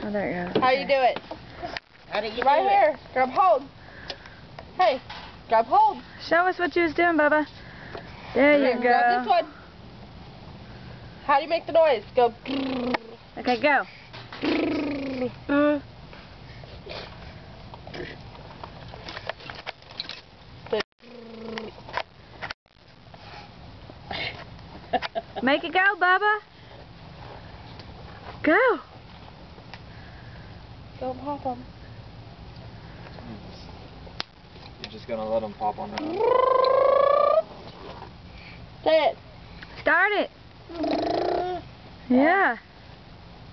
Oh, there you go. How you do it? How do you Right do here. Grab hold. Hey, grab hold. Show us what you was doing, Bubba. There you go. Grab this one. How do you make the noise? Go. Okay, go. Make it go, Bubba. Go. Don't pop them. You're just gonna let them pop on their own. Say it. Start it. Yeah.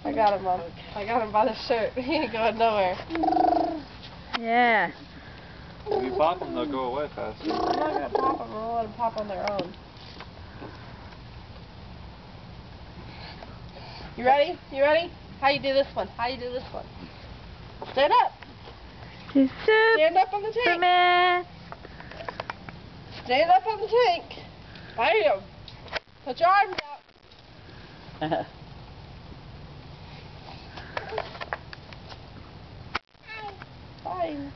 I got him on. I got him by the shirt. He ain't going nowhere. Yeah. If you pop them, they'll go away faster. I'm not gonna pop them. I'm gonna let them pop on their own. You ready? You ready? How you do this one? How you do this one? Stand up. He's Stand up on the tank. Superman. Stand up on the tank. Bam. Put your arms out. Fine.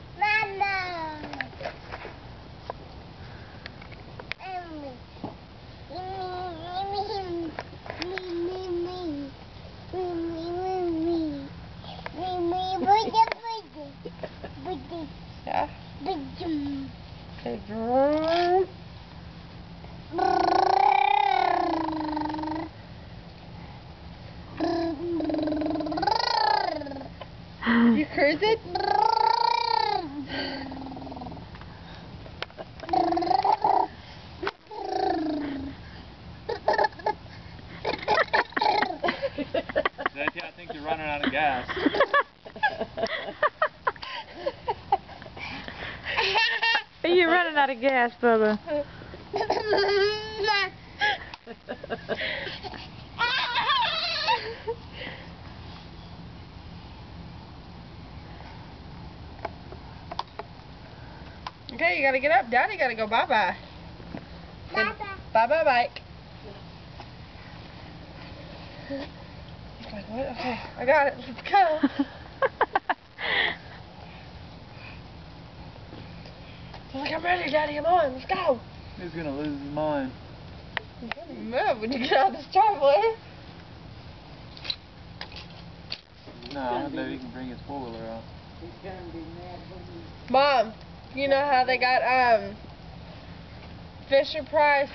Yeah. Okay. You cruising? I think you're running out of gas. You're running out of gas, Bubba. Okay, you gotta get up. Daddy gotta go bye-bye. Bye-bye. Bye-bye, bike. He's like, what? Okay, I got it. Let's go. He's like, I'm ready, Daddy. I'm on. Let's go. He's gonna lose his mind. You're gonna move when you get out of this driveway. No, I know he can bring his four-wheeler out. Mom, you know how they got Fisher Price